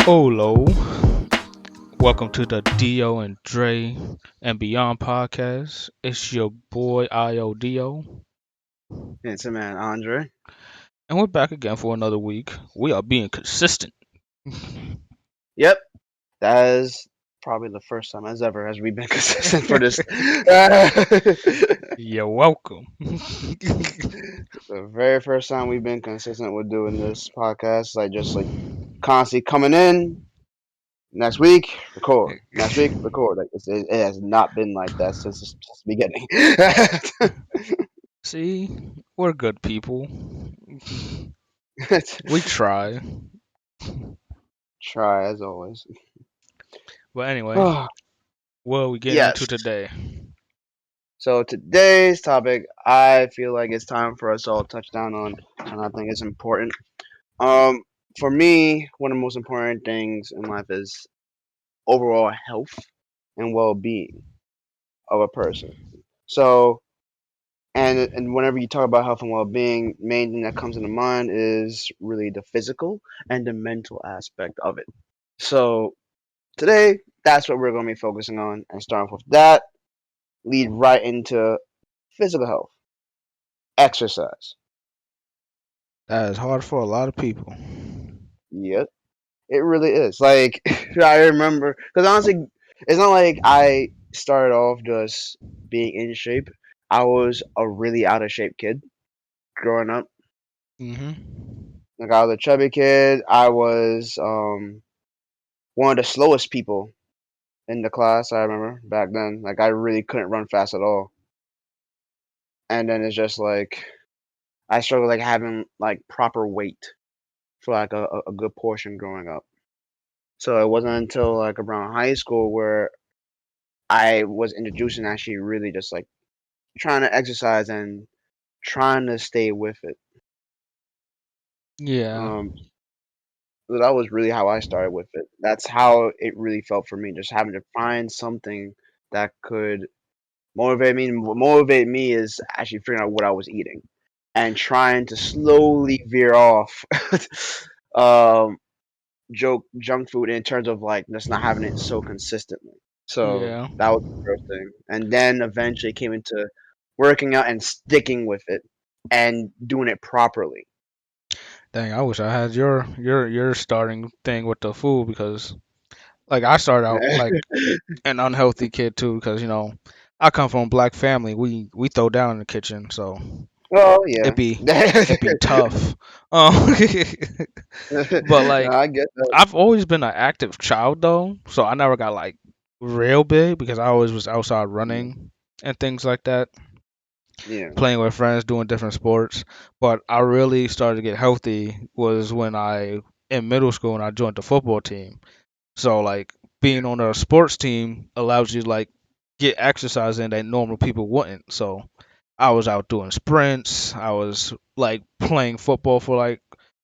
Olo, welcome to the Dio and Dre and Beyond podcast. It's your boy IODO, It's a man, Andre. and we're back again for another week. We are being consistent. Yep, that is probably the first time as ever has we been consistent for this. You're welcome. The very first time we've been consistent with doing this podcast, like just like constantly coming in. Next week, record. Next week, record. Like it has not been like that since the beginning. See, we're good people. We try. Try as always. But anyway, what are we getting into Yes. today? So today's topic, I feel like it's time for us all to touch down on, and I think it's important. Um, for me, one of the most important things in life is overall health and well-being of a person. So, and whenever you talk about health and well-being, main thing that comes into mind is really the physical and the mental aspect of it. So today, that's what we're going to be focusing on, and starting with that, lead right into physical health, exercise. That is hard for a lot of people. Yep. It really is. Like I remember, because honestly, it's not like I started off just being in shape. I was a really out of shape kid growing up. hmm Like I was a chubby kid. I was one of the slowest people in the class. I remember back then. Like I really couldn't run fast at all. And then it's just like I struggled like having like proper weight for like a good portion growing up. So it wasn't until like around high school where I was introduced and actually really just like trying to exercise and trying to stay with it. Yeah. Um, so that was really how I started with it. That's how it really felt for me, just having to find something that could motivate me. And what motivated me is actually figuring out what I was eating and trying to slowly veer off um, junk food in terms of like just not having it so consistently. So Yeah. that was the first thing, and then eventually came into working out and sticking with it and doing it properly. Dang, I wish I had your starting thing with the food because like I started out like an unhealthy kid too because I come from a black family. We throw down in the kitchen, so Oh yeah. it be it be tough. Um, but No, like I get that. I've always been an active child though, so I never got like real big because I always was outside Yeah. running and things like that, Yeah. playing with friends, doing different sports. But I really started to get healthy was when I in middle school and I joined the football team. So like being on a sports team allows you to like get exercise in that normal people wouldn't. So I was out doing sprints. I was like playing football for like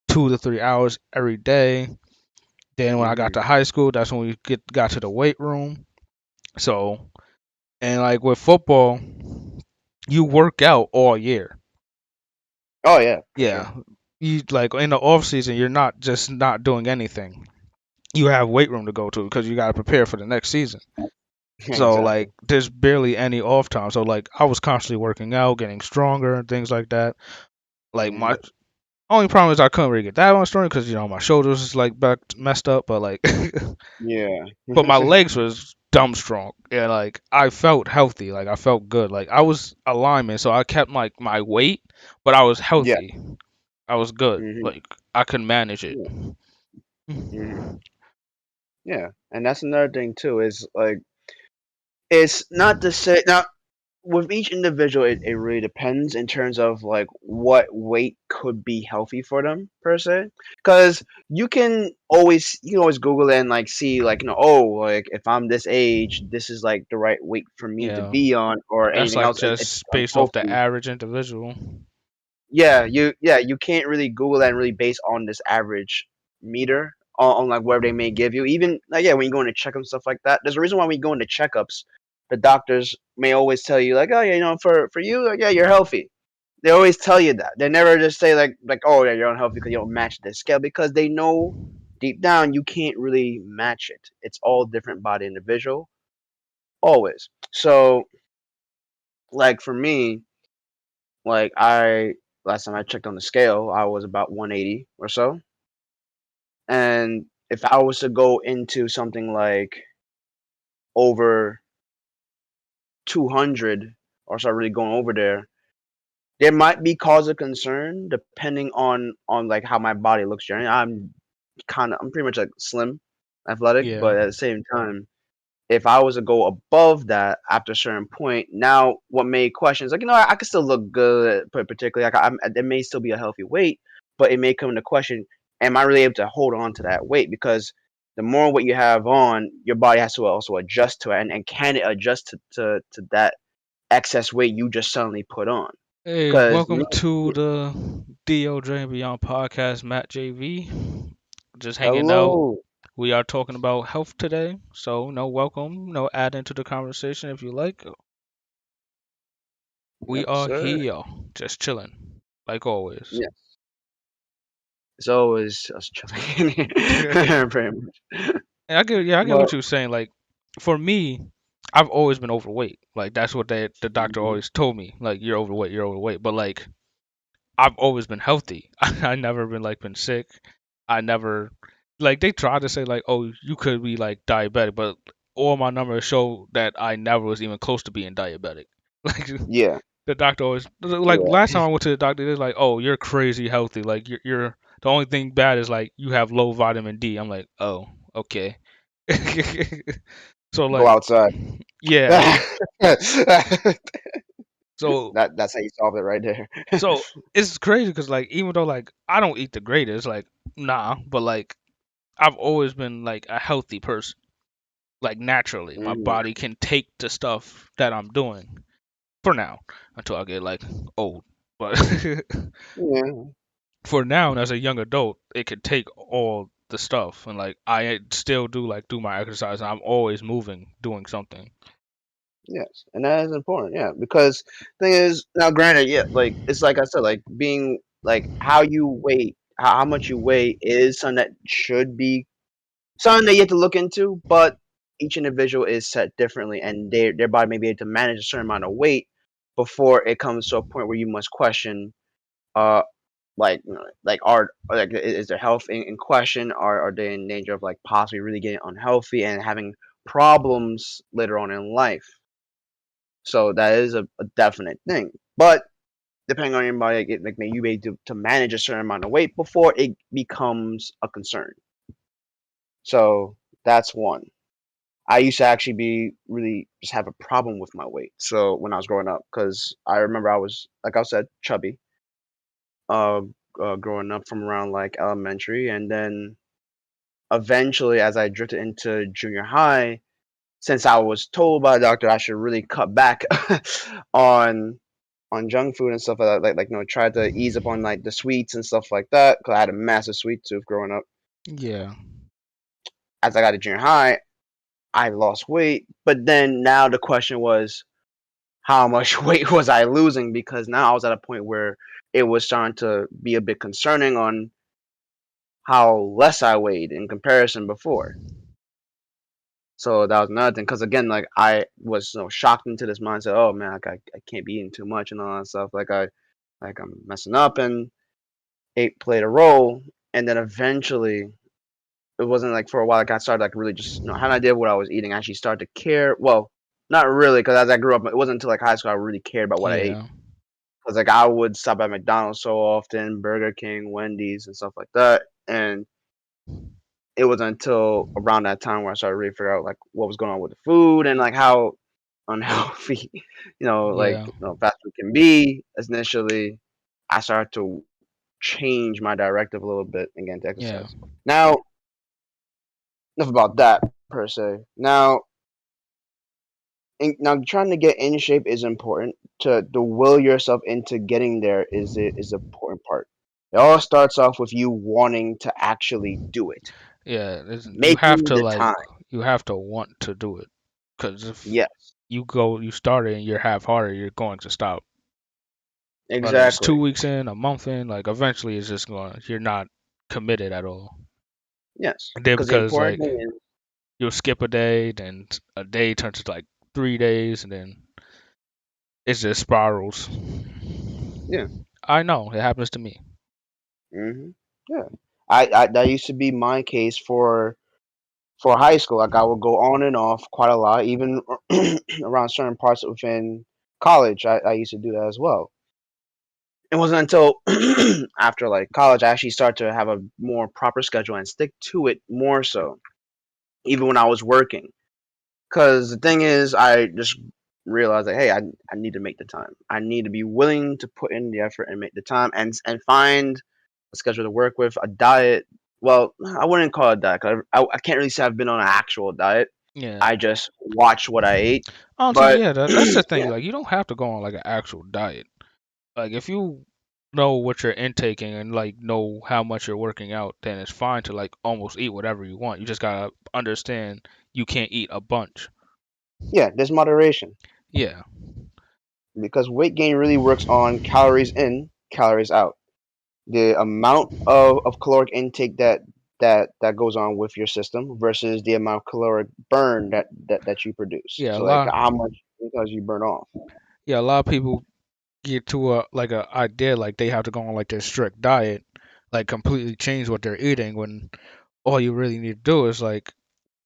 2 to 3 hours every day. Then when I got Hmm. to high school, that's when we got to the weight room. So and like with football, you work out all year. Oh yeah, for sure. Yeah. You like in the off season, you're not just not doing anything. You have weight room to go to because you got to prepare for the next season. So Exactly. like there's barely any off time. So like I was constantly working out, getting stronger and things like that. Like Hmm. my only problem is I couldn't really get that one stronger because my shoulders is like back messed up, but like Yeah. but my legs was dumb strong. Yeah, like I felt healthy, like I felt good. Like I was a lineman, so I kept like my weight, but I was Yeah. healthy. I was good. Hmm. Like I could manage it. Yeah. Hmm. Yeah. And that's another thing too. Is like it's not to say now with each individual, it really depends in terms of like what weight could be healthy for them per se. Because you can always Google it and like see like oh like if I'm this age, this is like the right weight for me to Yeah. be on or That's anything like else. It's just based off the unhealthy. average individual. You can't really Google that and really base on this average meter on like whatever they may give you. Even like when you go into checkups and stuff like that, there's a reason why we go into checkups. The doctors may always tell you like, oh yeah, for you, like, yeah, you're healthy. They always tell you that. They never just say like oh yeah, you're unhealthy because you don't match this scale because they know deep down you can't really match it. It's all different by the individual, always. So like for me, like I last time I checked on the scale, I was about 180 or so. And if I was to go into something like over 200 or start really going over there, there might be cause of concern depending on like how my body looks generally. I'm pretty much like slim, athletic, Yeah. but at the same time, if I was to go above that after a certain point, now what made questions like I could still look good, but particularly like there may still be a healthy weight, but it may come into question: am I really able to hold on to that weight? Because the more weight you have on, your body has to also adjust to it, and can it adjust to that excess weight you just suddenly put on? Hey, Because welcome to the DOJ and Beyond podcast, Matt JV. Just hanging out. hello, We are talking about health today, so no welcome, no add into the conversation if you like. We yes are sir, here, just chilling, like always. yeah, it's always us chilling in And here, pretty much. I get But what you're saying. Like, for me, I've always been overweight. Like, that's what the doctor mhm, always told me. Like, you're overweight, you're overweight. But like, I've always been healthy. I never been like been sick. I never like they tried to say like, oh, you could be like diabetic, but all my numbers show that I never was even close to being diabetic. Like yeah, the doctor always like yeah. last time I went to the doctor, they're like, oh, you're crazy healthy. Like you're the only thing bad is like you have low vitamin D. I'm like, oh, okay. So Go like, outside. yeah. that So that's how you solve it right there. so it's crazy because like even though like I don't eat the greatest, like nah, but like I've always been like a healthy person. Like naturally, my Mhm. body can take the stuff that I'm doing for now until I get like old. But Yeah. for now, and as a young adult, it can take all the stuff, and like I still do my exercise. And I'm always moving, doing something. Yes, and that is important. Yeah, because thing is now, granted, yeah, like it's like I said, like being like how you weigh, how much you weigh is something that should be something that you have to look into. But each individual is set differently, and their body may be able to manage a certain amount of weight before it comes to a point where you must question uh like like like is their health in question? Are they in danger of like possibly really getting unhealthy and having problems later on in life? So that is a definite thing. But depending on your body, like, like maybe you may to manage a certain amount of weight before it becomes a concern. So that's one. I used to actually be really just have a problem with my weight. So when I was growing up, because I remember I was like I said chubby, uh, growing up from around like elementary, and then eventually, as I drifted into junior high, since I was told by the doctor I should really cut back on junk food and stuff like that, like try to ease up on like the sweets and stuff like that, because I had a massive sweet tooth growing up. Yeah, As I got to junior high, I lost weight, but then now the question was how much weight was I losing? Because now I was at a point where it was starting to be a bit concerning on how less I weighed in comparison before. So that was another thing. Because again, like I was shocked into this mindset. Oh man, like I can't be eating too much and all that stuff. Like I'm messing up, and it played a role. And then eventually, it wasn't like for a while. Like I started like really just had an idea of what I was eating. I actually started to care. Well, not really, because as I grew up, it wasn't until like high school I really cared about what I ate. yeah, Because like I would stop at McDonald's so often, Burger King, Wendy's, and stuff like that. And it was until around that time where I started really figure out like what was going on with the food and like how unhealthy, like yeah, fast food can be. Initially, I started to change my directive a little bit and get into yeah, exercise. Now, enough about that per se. Now trying to get in shape is important. To will yourself into getting there is the important part. It all starts off with you wanting to actually do it, yeah. You have making to the like time. you have to want to do it, because if Yes, you start it and you're half-hearted, you're going to stop. Whether it's two exactly. weeks in, a month in, like eventually it's just going. You're not committed at all. Yes, And then because the because important like thing is, you'll skip a day, then a day turns to like 3 days, and then it just spirals. yeah, I know it happens to me. hmm yeah. I that used to be my case for high school. Like I would go on and off quite a lot, even around certain parts within college. I used to do that as well. It wasn't until after like college I actually started to have a more proper schedule and stick to it more so, even when I was working. Because the thing is, I just realized that hey, I need to make the time. I need to be willing to put in the effort and make the time and find a schedule to work with, a diet. Well, I wouldn't call it that 'cause I can't really say I've been on an actual diet. Yeah. I just watch what I ate. Honestly, But yeah, that's the thing. yeah, Like, you don't have to go on like an actual diet. Like, if you know what you're intaking and like know how much you're working out, then it's fine to like almost eat whatever you want. You just gotta understand you can't eat a bunch. yeah, there's moderation Yeah. because weight gain really works on calories in, calories out. The amount of caloric intake that goes on with your system versus the amount of caloric burn that you produce. Yeah, a So like lot. how much because you burn off. Yeah, a lot of people get to a idea like they have to go on like this strict diet, like completely change what they're eating when all you really need to do is like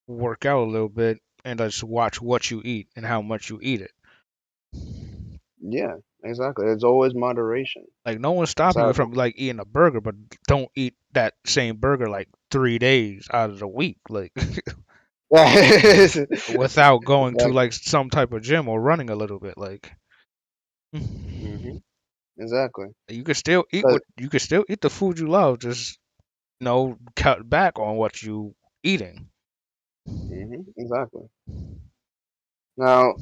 work out a little bit and just watch what you eat and how much you eat it. Yeah, exactly. There's always moderation. Like no one's That's stopping how you it from like eating a burger, but don't eat that same burger like 3 days out of the week, like goes. without going to Exactly. like some type of gym or running a little bit. Like hmm Exactly. you can still eat 'Cause- what you can still eat the food you love, just cut back on what you eating. exactly. Now,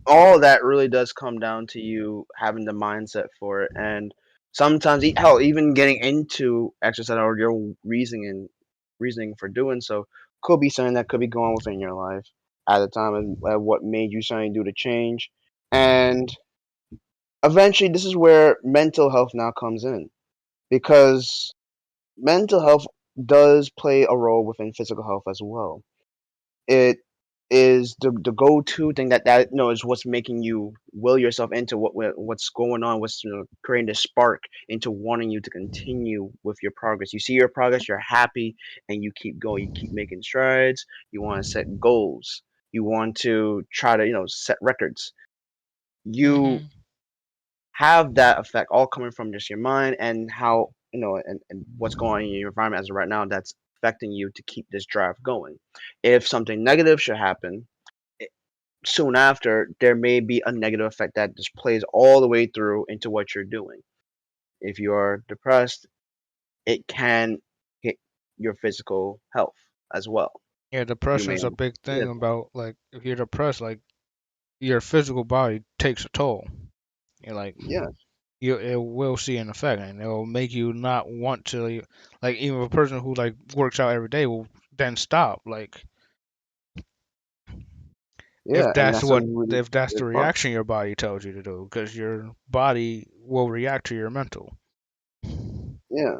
all that really does come down to you having the mindset for it, and sometimes, hell, even getting into exercise or your reasoning for doing so could be something that could be going on within your life at the time, and what made you something to do to change, and eventually, this is where mental health now comes in because mental health does play a role within physical health as well. It is the go-to thing that is what's making you will yourself into what's going on, what's creating the spark into wanting you to continue with your progress. You see your progress, you're happy, and you keep going. You keep making strides. You want to set goals. You want to try to set records. You Hmm. have that effect all coming from just your mind and how and what's going on in your environment as of right now that's affecting you to keep this drive going. If something negative should happen soon after, there may be a negative effect that just plays all the way through into what you're doing. If you're depressed, it can hit your physical health as well. Yeah, You may depression's a big yeah, thing about like if you're depressed, like your physical body takes a toll. You're like yeah, you it will see an effect and it will make you not want to like even a person who like works out every day will then stop like yeah, and that's a really if that's the good part. reaction your body tells you to do because your body will react to your mental. Yeah.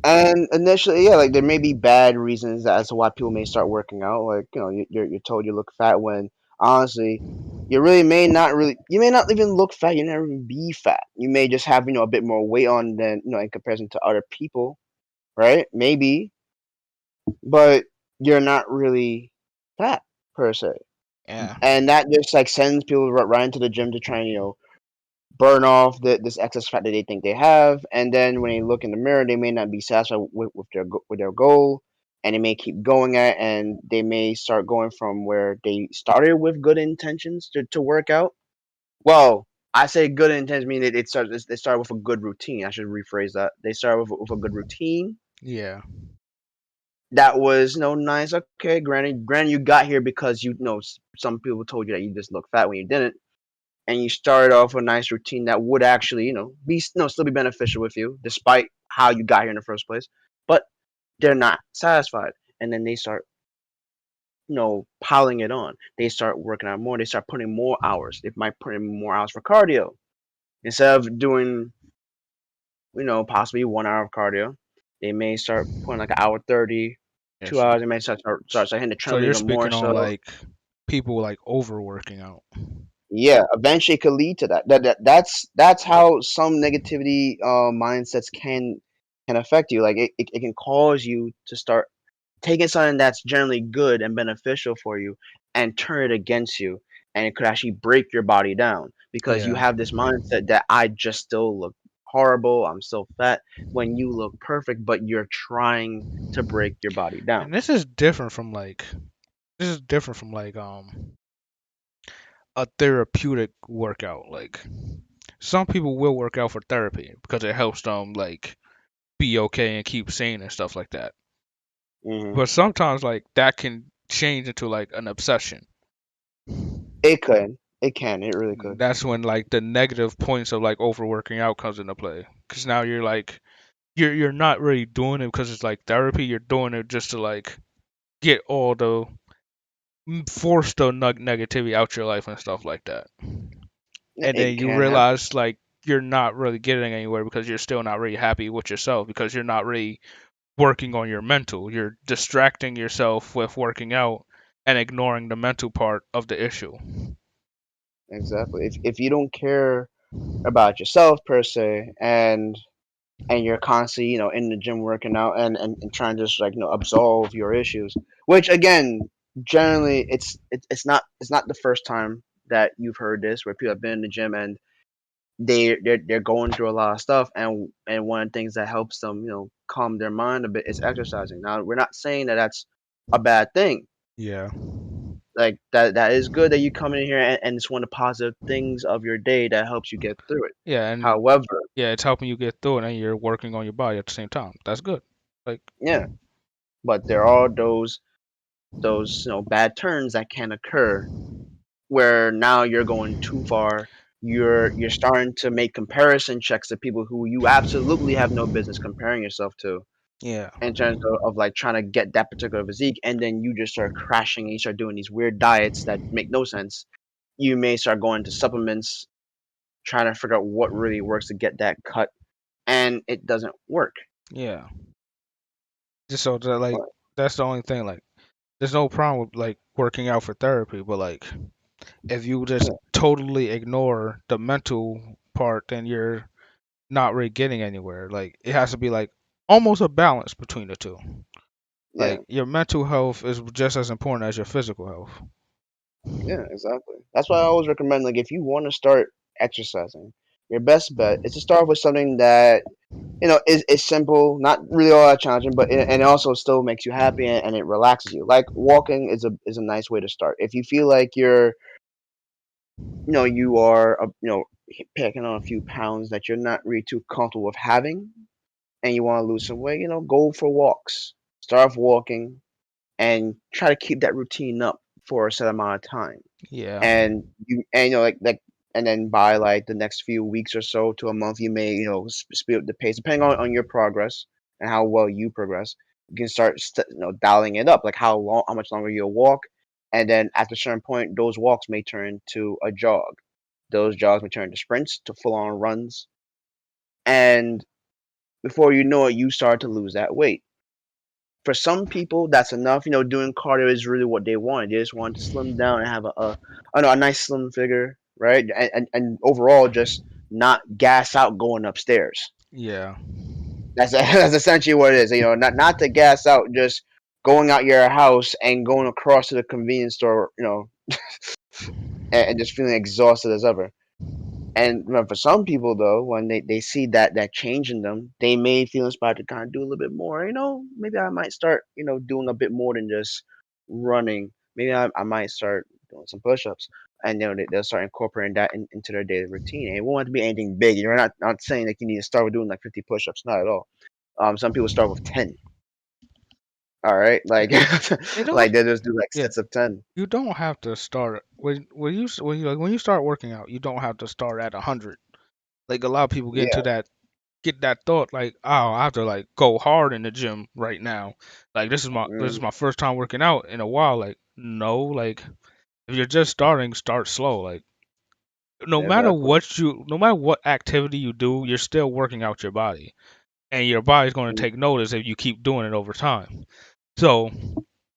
And initially, yeah, like there may be bad reasons as to why people may start working out. Like you're told you look fat when honestly, you may not even look fat. You never even be fat. You may just have a bit more weight on than in comparison to other people, right? Maybe, but you're not really fat per se, Yeah. and that just like sends people right into the gym to try and burn off this excess fat that they think they have, and then when they look in the mirror, they may not be satisfied with their goal, and they may keep going at, and they may start going from where they started with good intentions to work out. Well, I say good intentions mean they started with a good routine. I should rephrase that. They started with a good routine Yeah. that was nice. Okay, granted, you got here because some people told you that you just look fat when you didn't, and you start off a nice routine that would actually, be still be beneficial with you, despite how you got here in the first place. But they're not satisfied, and then they start, piling it on. They start working out more. They start putting more hours. They might put in more hours for cardio instead of doing, possibly 1 hour of cardio. They may start putting like an hour 30, Yeah, 2 hours. They may start hitting the so treadmill you're even more speaking on so. like people like overworking out. Yeah, eventually it could lead to that. That's how some negativity mindsets can affect you. Like it can cause you to start taking something that's generally good and beneficial for you and turn it against you, and it could actually break your body down because you Yeah, have this mindset that I just still look horrible, I'm still fat, when you look perfect, but you're trying to break your body down. and this is different from like a therapeutic workout. Like some people will work out for therapy because it helps them like be okay and keep sane and stuff like that. Hmm. But sometimes like that can change into like an obsession. It could, it can, it really could. That's when like the negative points of like overworking out comes into play. Because now you're like you're not really doing it because it's like therapy. You're doing it just to like get all the force the negativity out your life and stuff like that. Yeah, And then it you can happen. realize like you're not really getting anywhere because you're still not really happy with yourself because you're not really working on your mental. You're distracting yourself with working out and ignoring the mental part of the issue. Exactly. If you don't care about yourself per se, and you're constantly, in the gym working out and trying to just like, absolve your issues, which again, generally it's not the first time that you've heard this where people have been in the gym and they're going through a lot of stuff, and one of the things that helps them, calm their mind a bit is exercising. Now, we're not saying that that's a bad thing. Yeah. Like that is good that you come in here and it's one of the positive things of your day that helps you get through it. Yeah, and However, yeah, it's helping you get through it and you're working on your body at the same time. That's good. Like yeah, but there are those bad turns that can occur where now you're going too far. You're starting to make comparison checks to people who you absolutely have no business comparing yourself to yeah. in terms of like trying to get that particular physique, and then you just start crashing and you start doing these weird diets that make no sense. You may start going to supplements, trying to figure out what really works to get that cut, and it doesn't work. Yeah. Just so that like But that's the only thing. Like there's no problem with like working out for therapy, but like if you just yeah, totally ignore the mental part, then you're not really getting anywhere. Like it has to be like almost a balance between the two. yeah, Like your mental health is just as important as your physical health. yeah, exactly. That's why I always recommend, like, if you want to start exercising, your best bet is to start with something that is simple, not really all that challenging, but and it also still makes you happy, and it relaxes you. Like walking is a nice way to start. If you feel like you are packing on a few pounds that you're not really too comfortable with having, and you want to lose some weight, go for walks. Start off walking and try to keep that routine up for a set amount of time. Yeah. And like and then by like the next few weeks or so to a month, you may speed up the pace depending on your progress and how well you progress. You can start dialing it up, like how much longer you'll walk, and then at a certain point those walks may turn to a jog. Those jogs may turn to sprints, to full on runs, and before you know it, you start to lose that weight. For some people, that's enough. Doing cardio is really what they want. They just want to slim down and have I know, a nice slim figure, right? And overall, just not gas out going upstairs. Yeah. That's that's essentially what it is. Not to gas out, just going out your house and going across to the convenience store, and just feeling exhausted as ever. And for some people though, when they see that change in them, they may feel inspired to kind of do a little bit more. Maybe I might start, doing a bit more than just running. Maybe I might start doing some push-ups, and they'll start incorporating that into their daily routine. And it won't have to be anything big. You're not saying like you need to start with doing like 50 push-ups, not at all. Some people start with 10. All right, Yeah. like It don't. like they just do like Yeah. sets of 10. You don't have to start when you start working out. You don't have to start at 100. Like a lot of people Yeah. get that thought like, oh, I have to like go hard in the gym right now. Like this is Mm, my first time working out in a while. Like no, like if you're just starting, start slow. Like exactly. no matter what activity you do, you're still working out your body. and your body's going to Mm, take notice if you keep doing it over time. So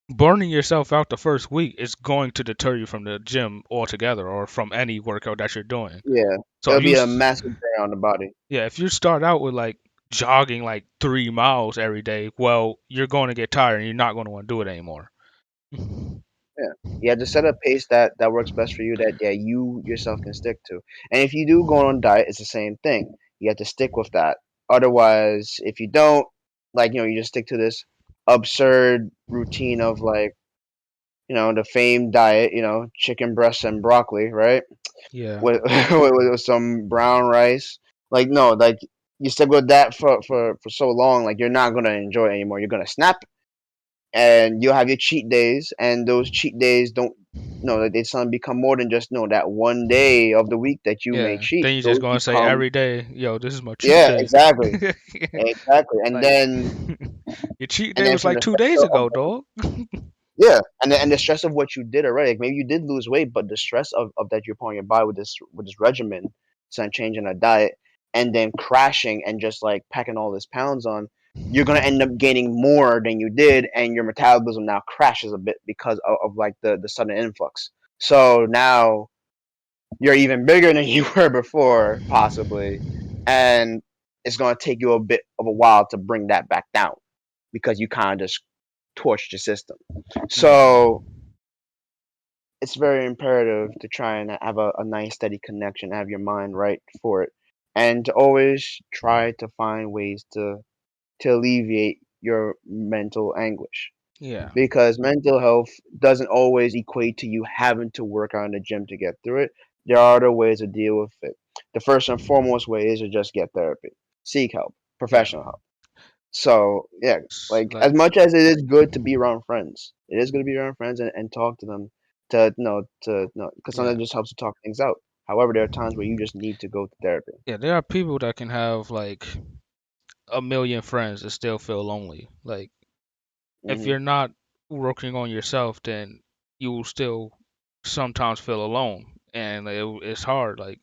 burning yourself out the first week is going to deter you from the gym altogether or from any workout that you're doing. yeah, So it'll if you be a massive drain on the body. yeah, if you start out with like jogging like 3 miles every day, well, you're going to get tired and you're not going to want to do it anymore. Yeah. You have to set a pace that works best for you that yeah you yourself can stick to. And if you do go on a diet, it's the same thing. You have to stick with that. Otherwise, if you don't, like you just stick to this absurd routine of like the famed diet, chicken breasts and broccoli, right? Yeah, With with some brown rice. Like no, like you stick with that for so long, like you're not gonna enjoy it anymore. You're gonna snap and you'll have your cheat days, and those cheat days don't no they suddenly become more than just that one day of the week that you may yeah. cheat. Then you're just Those going to say become every day, yo, this is my cheat yeah, day. exactly, exactly, and Like, then your cheat day was from like the 2 days stress ago, dog. yeah, and the stress of what you did already, like maybe you did lose weight, but the stress of that you're putting on your body with this regimen, some changing a diet, and then crashing and just like packing all this pounds on, you're gonna end up gaining more than you did, and your metabolism now crashes a bit because of like the sudden influx. So now you're even bigger than you were before, possibly, and it's gonna take you a bit of a while to bring that back down because you kind of just torched your system. So Mm. it's very imperative to try and have a nice steady connection, have your mind right for it, and to always try to find ways to alleviate your mental anguish. Yeah, Because mental health doesn't always equate to you having to work out in the gym to get through it. There are other ways to deal with it. The first and foremost way is to just get therapy, seek help, yeah. professional help. So yeah, like as Like, much as it is good to be around friends, it is good to be around friends and talk to them because yeah, sometimes it just helps to talk things out. However, there are times where you just need to go to therapy. yeah. There are people that can have like a million friends and still feel lonely. Like, if Hmm. you're not working on yourself, then you will still sometimes feel alone, and it's hard. Like,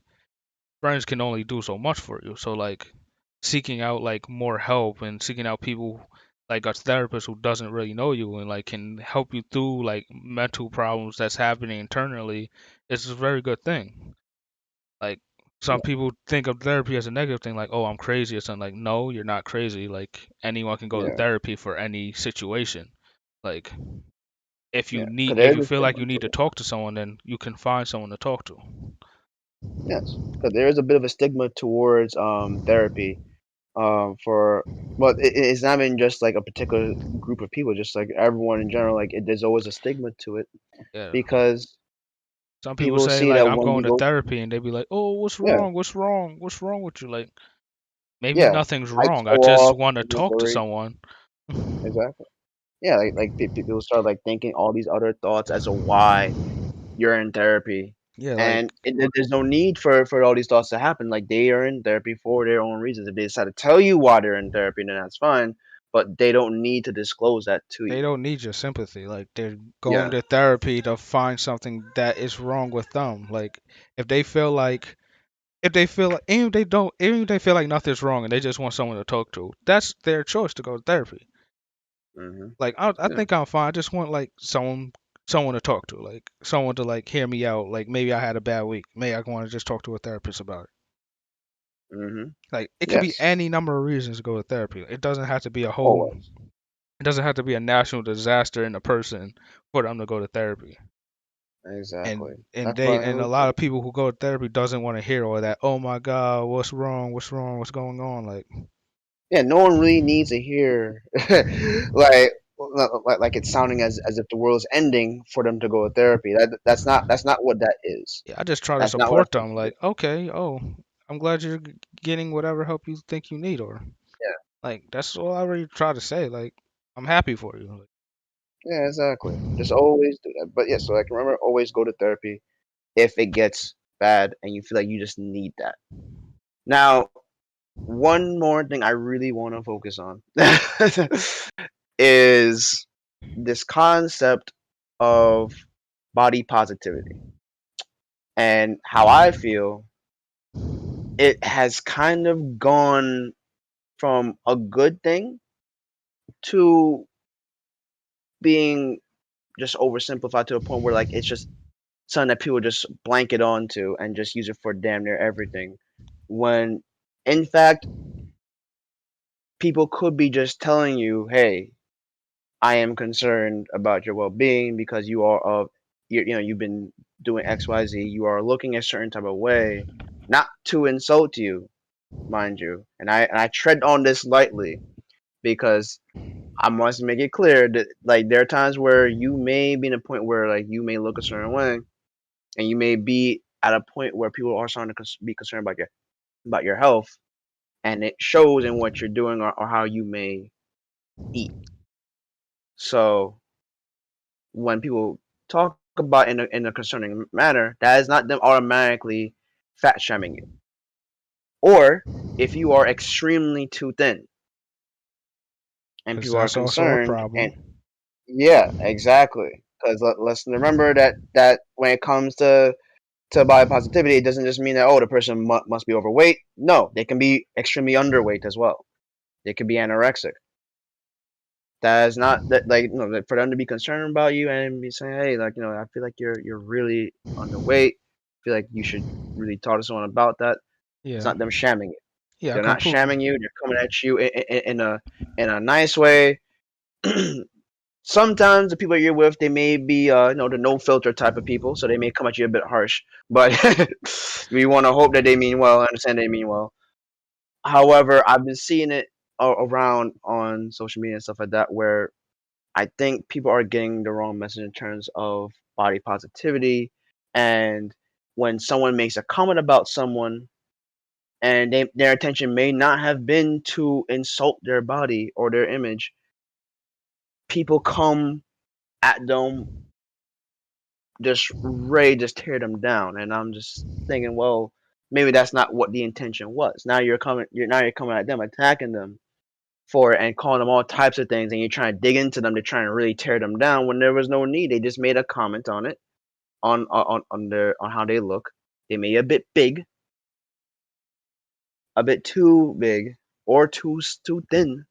friends can only do so much for you. So like seeking out like more help and seeking out people like a therapist who doesn't really know you and like can help you through like mental problems that's happening internally is a very good thing. Like, some Yeah, people think of therapy as a negative thing, like, oh, I'm crazy or something. Like, no, you're not crazy. Like, anyone can go to yeah, therapy for any situation. Like, yeah. Because there if is you a feel like stigma you need to to it. talk to someone, then you can find someone to talk to. Yes, because there is a bit of a stigma towards therapy for well it's not even just like a particular group of people, just like everyone in general. Like there's always a stigma to it Yeah. because Some people people say see like that I'm when going you to go therapy and they be like, "Oh, what's yeah, wrong? What's wrong? What's wrong with you?" Like, maybe yeah, nothing's lights wrong. go I just off, want to you're talk to worried. someone. Exactly. Yeah, people start like thinking all these other thoughts as to why you're in therapy, Yeah, like, and there's no need for all these thoughts to happen. Like they are in therapy for their own reasons. If they decide to tell you why they're in therapy, then that's fine. But they don't need to disclose that to they you. don't need your sympathy. Like, they're going Yeah. to therapy to find something that is wrong with them. Like, if they feel like if they feel like even if they feel like nothing's wrong and they just want someone to talk to, that's their choice to go to therapy. Hmm. Like, I Yeah. think I'm fine. I just want like someone to talk to, like someone to like hear me out. Like, maybe I had a bad week. Maybe I want to just talk to a therapist about it. Hmm. Like, it could be Yes. any number of reasons to go to therapy. It doesn't have to be a whole. Always. It doesn't have to be a national disaster in a person for them to go to therapy. Exactly. And That's what they I and a would lot say. of people who go to therapy doesn't want to hear all that. Oh my God, what's wrong? What's wrong? What's going on? Like, Yeah, no one really needs to hear like like it's sounding as if the world's ending for them to go to therapy. That's not what that is. yeah, I just try to That's not what support it's supposed them. to be. Like, okay, oh, I'm glad you're getting whatever help you think you need, or Yeah. like that's all I really try to say. Like, I'm happy for you. Like, Yeah, exactly. Just always do that. But yeah, so like remember always go to therapy if it gets bad and you feel like you just need that. Now, one more thing I really want to focus on is this concept of body positivity and how I feel it has kind of gone. from a good thing to being just oversimplified to a point where like it's just something that people just blanket onto and just use it for damn near everything. When in fact people could be just telling you, "Hey, I am concerned about your well-being because you are of you've been doing XYZ. You are looking a certain type of way, not to insult you, mind you." And I tread on this lightly because I must make it clear that like there are times where you may be in a point where like you may look a certain way, and you may be at a point where people are starting to be concerned about your health, and it shows in what you're doing or how you may eat. So when people talk about in a concerning manner, that is not them automatically fat shaming you. Or if you are extremely too thin and Because people are that's also a concerned, and problem. yeah, exactly. Because let's remember that when it comes to body positivity, it doesn't just mean that the person must be overweight. No, they can be extremely underweight as well. They could be anorexic. That is not that like that for them to be concerned about you and be saying, hey, like I feel like you're really underweight. I feel like you should really talk to someone about that. It's Yeah. not them shamming you. Yeah, They're not completely. shamming you. They're coming at you in a nice way. Sometimes the people you're with, they may be the no filter type of people, so they may come at you a bit harsh. But we want to hope that they mean well. I understand they mean well. However, I've been seeing it around on social media and stuff like that, where I think people are getting the wrong message in terms of body positivity. And when someone makes a comment about someone and their intention may not have been to insult their body or their image, people come at them just ready to just tear them down. And I'm just thinking, well, maybe that's not what the intention was. Now you're coming at them, attacking them for it and calling them all types of things, and you're trying to dig into them to try and really tear them down when there was no need. They just made a comment on it, on how they look. They made it a bit big, a bit too big, or too thin,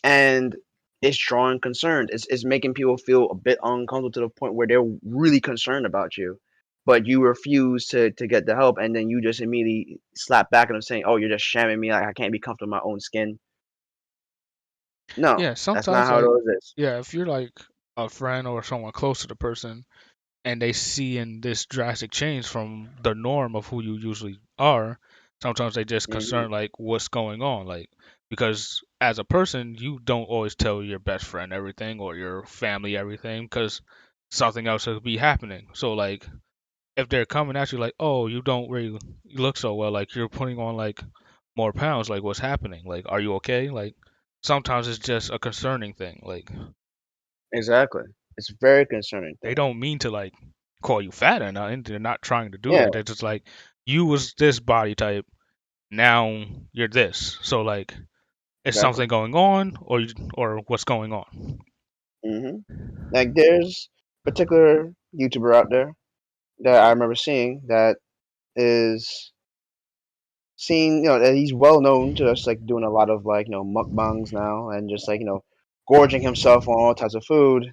and it's drawing concern. It's making people feel a bit uncomfortable to the point where they're really concerned about you, but you refuse to get the help, and then you just immediately slap back at them saying, "Oh, you're just shamming me. Like I can't be comfortable in my own skin." No, Yeah, that's not sometimes how it like always is. yeah, if you're like a friend or someone close to the person and they see in this drastic change from the norm of who you usually are, sometimes they just Hmm. concerned like what's going on, like because as a person you don't always tell your best friend everything or your family everything because something else could be happening. So like if they're coming at you like, oh, you don't really look so well, like you're putting on like more pounds, like what's happening? Like, are you okay? Like sometimes it's just a concerning thing. Like Exactly. It's a very concerning they thing. don't mean to like call you fat or nothing. They're not trying to do Yeah, that. They're just like you was this body type, now you're this. So like, is exactly. something going on, or what's going on? Hmm. Like there's a particular YouTuber out there that I remember seeing that is seen, that he's well known to us like doing a lot of like mukbangs now and just like gorging himself on all types of food,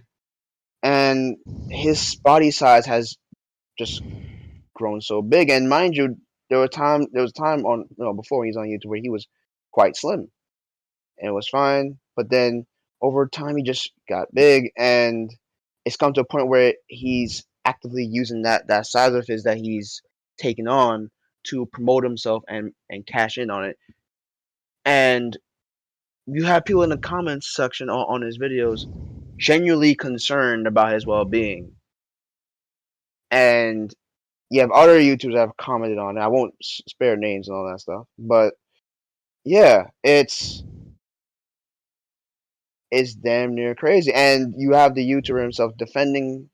and his body size has just grown so big. And mind you, there was a time on before he's on YouTube where he was quite slim and it was fine. But then over time, he just got big, and it's come to a point where he's actively using that size of his that he's taken on to promote himself and cash in on it. And you have people in the comments section on his videos genuinely concerned about his well being, and you have other YouTubers that have commented on it. I won't spare names and all that stuff, but yeah, it's damn near crazy. And you have the YouTuber himself defending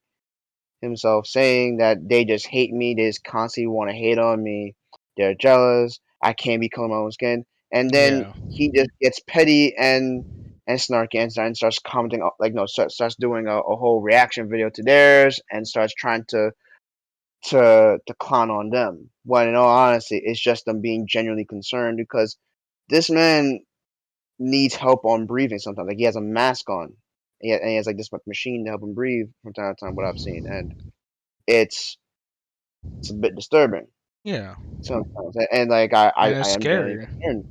himself, saying that they just hate me, they just constantly want to hate on me, they're jealous, I can't be color my own skin. And then Yeah, he just gets petty and snarky and starts commenting like no starts doing a whole reaction video to theirs and starts trying to clown on them. When in all honesty, it's just them being genuinely concerned because this man needs help on breathing sometimes. Like he has a mask on, and he has like this machine to help him breathe from time to time. What I've seen, and it's it's a bit disturbing Yeah, sometimes, and like I, and I, it's I am getting scary. concerned.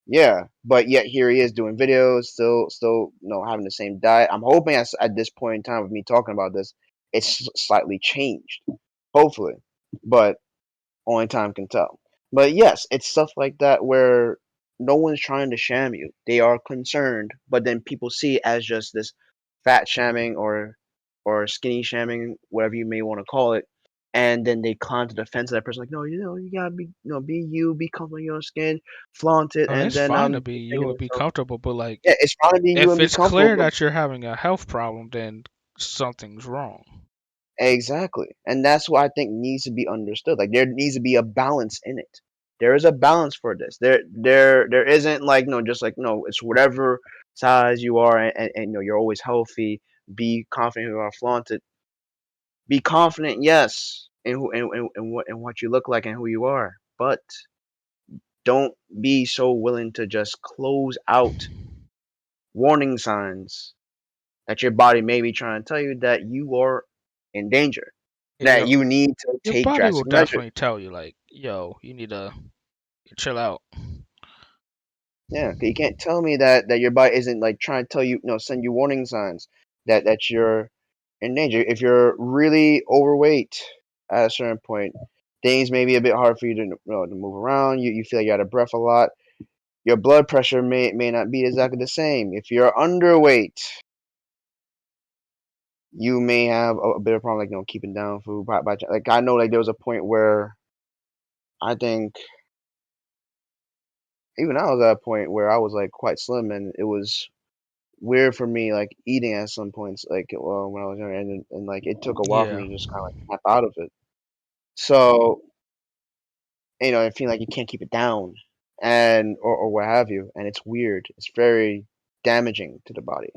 Yeah, but yet here he is doing videos, still, having the same diet. I'm hoping at this point in time of me talking about this, it's slightly changed, hopefully, but only time can tell. But yes, it's stuff like that where no one's trying to sham you. They are concerned, but then people see it as just this fat shamming or skinny shamming, whatever you may want to call it. And then they climb to the fence of that person, like, no, you gotta be, be you, be comfortable in your skin, flaunt it. I mean, And it's then fine I'm to be just you thinking to and be myself, comfortable, but yeah, like, it's fine to be you if and be it's comfortable, clear but that you're having a health problem, then something's wrong. exactly. And that's what I think needs to be understood. Like there needs to be a balance in it. There is a balance for this. There isn't like no just like no, it's whatever size you are and you're always healthy. Be confident who you are, flaunt it. Be confident, yes, in what you look like and who you are. But don't be so willing to just close out warning signs that your body may be trying to tell you that you are in danger, Yeah, that you need to your take body will drastic measures. definitely tell you, like, yo, you need to chill out. Yeah, 'cause you can't tell me that your body isn't like trying to tell you, send you warning signs that you're in danger. If you're really overweight at a certain point, things may be a bit hard for you to to move around. You feel like you're out of breath a lot. Your blood pressure may not be exactly the same. If you're underweight, you may have a bit of problem like keeping down food. Like I know like there was a point where I think even I was at a point where I was like quite slim and it was weird for me, like, eating at some points, like, well, when I was younger, and like, it took a while for Yeah, me to just kinda, like, snap out of it. So, and feel like you can't keep it down and or what have you, and it's weird. It's very damaging to the body.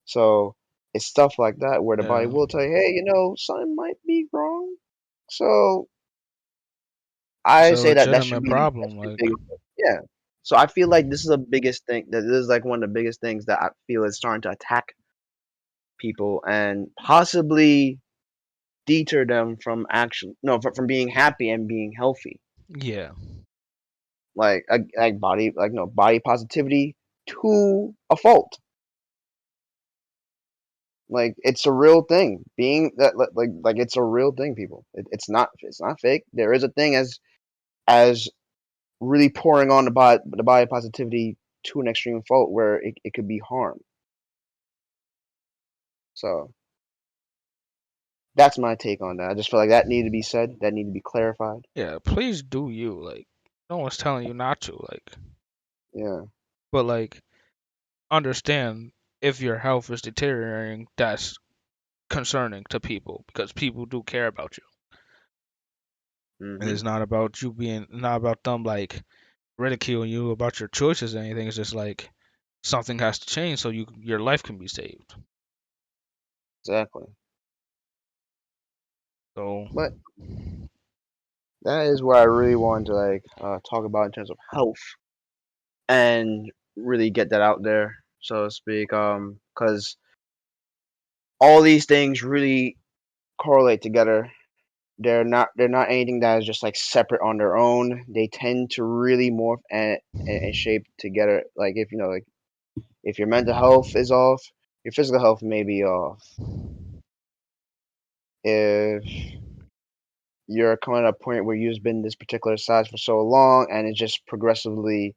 So, it's stuff like that where the body yeah. will tell you, "Hey, something might be wrong." So, I It's a say that should legitimate be problem. the Like, biggest thing. Yeah. So, I feel like this is a biggest thing that this is, like, one of the biggest things that I feel is starting to attack people and possibly deter them from actually no from being happy and being healthy yeah, like body like no body positivity to a fault, like it's a real thing being that like it's a real thing, people. It's not fake. There is a thing as really pouring on the body positivity to an extreme fault where it could be harm. So that's my take on that. I just feel like that needed to be said, that needed to be clarified. yeah. Please do you. Like, no one's telling you not to. Like, Yeah. but like, understand if your health is deteriorating, that's concerning to people because people do care about you. And Hmm. it's not about you being, not about them like ridiculing you about your choices or anything. It's just like something has to change so your life can be saved. Exactly. So, But that is what I really wanted to like talk about in terms of health and really get that out there, so to speak. Because all these things really correlate together. They're not anything that is just like separate on their own. They tend to really morph and shape together. Like like if your mental health is off, your physical health may be off. If you're coming at a point where you've been this particular size for so long and it's just progressively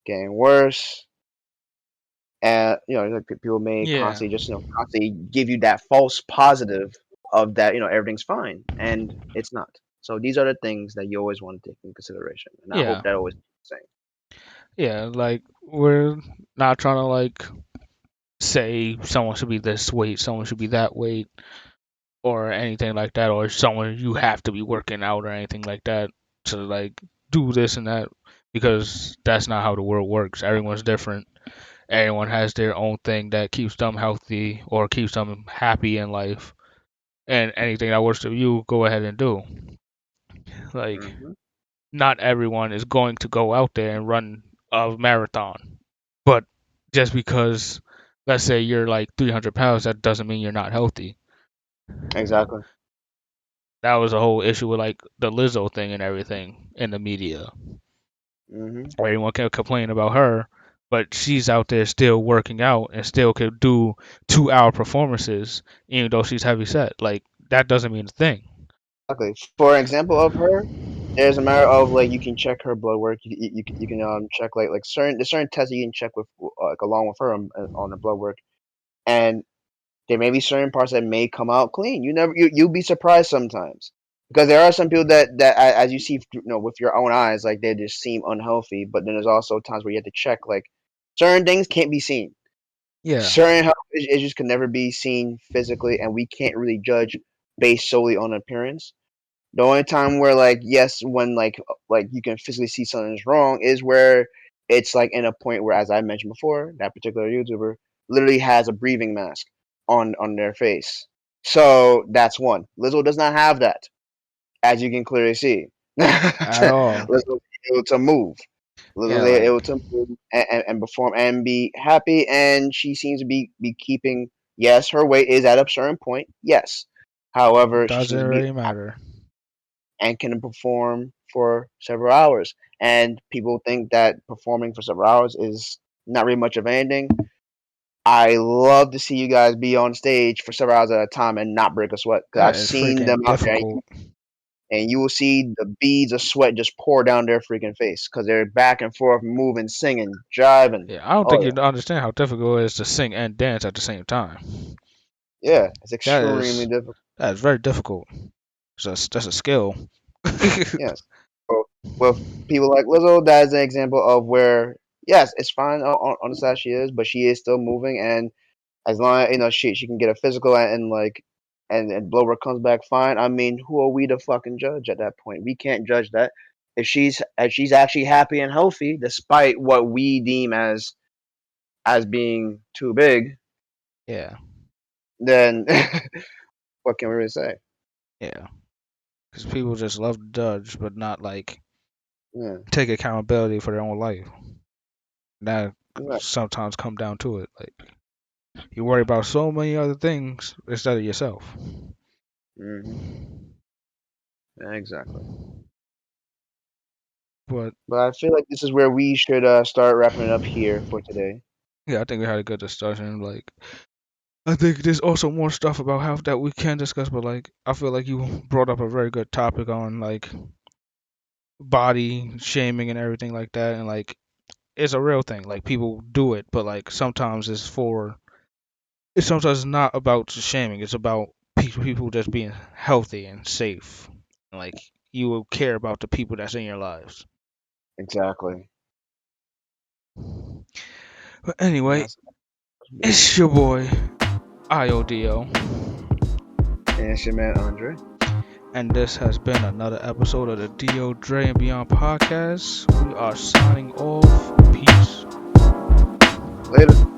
getting worse, and like people may yeah, constantly just constantly give you that false positive of that everything's fine and it's not. So these are the things that you always want to take into consideration, and I hope yeah, that always stays yeah. Like, we're not trying to like say someone should be this weight, someone should be that weight, or anything like that, or someone you have to be working out or anything like that to like do this and that because that's not how the world works. Everyone's different. Everyone has their own thing that keeps them healthy or keeps them happy in life. And anything that works for you, go ahead and do. the Like, same. not everyone is going to go out there and run a marathon. But just because, let's say you're like 300 pounds, that doesn't mean you're not healthy. Exactly. That was a whole issue with like the Lizzo thing and everything in the media. Hmm. Everyone can complain about her, but she's out there still working out and still could do 2 hour performances, even though she's heavy set. Like that doesn't mean a thing. Exactly. For example of her, there's a matter of like you can check her blood work. You can check like certain tests you can check with like along with her on the blood work, and there may be certain parts that may come out clean. You'll be surprised sometimes because there are some people as you see with your own eyes like they just seem unhealthy, but then there's also times where you have to check like certain things can't be seen. Yeah, Certain health issues can never be seen physically, and we can't really judge based solely on appearance. The only time where like yes, when like you can physically see something's wrong is where it's like in a point where, as I mentioned before, that particular YouTuber literally has a breathing mask on their face. So that's one. Lizzo does not have that, as you can clearly see. at all. Lizzo is able to move. Yeah, Lizzo's like able to move and perform and be happy, and she seems to be keeping. Yes, her weight is at a certain point. Yes, however, she doesn't seems to be really matter. and can perform for several hours. And people think that performing for several hours is not really much of anything. I love to see you guys be on stage for several hours at a time and not break a sweat because I've That is seen them freaking out there, difficult. and you will see the beads of sweat just pour down their freaking face because they're back and forth, moving, singing, jiving. Yeah, I don't Oh think yeah, you understand how difficult it is to sing and dance at the same time. yeah, it's That extremely is difficult. that is very difficult. That's a skill. Yes. So with people like Lizzo, that is an example of where yes, it's fine on the side she is, but she is still moving, and as long as she can get a physical and like and blow work comes back fine. I mean, who are we to fucking judge at that point? We can't judge that. If she's actually happy and healthy, despite what we deem as being too big, Yeah, then what can we really say? yeah. Because people just love to judge, but not like Yeah, take accountability for their own life. That right. sometimes come down to it. Like you worry about so many other things instead of yourself. Hmm. Exactly. But But I feel like this is where we should start wrapping it up here for today. yeah, I think we had a good discussion. Like I think there's also more stuff about health that we can discuss, but like I feel like you brought up a very good topic on like body shaming and everything like that, and like it's a real thing. Like people do it, but like sometimes it's sometimes not about shaming. It's about people just being healthy and safe. Like you will care about the people that's in your lives. Exactly. But And anyway, that's it's your boy IODO, and it's your man Andre. and this has been another episode of the DO Dre and Beyond podcast. We are signing off. Peace. Later.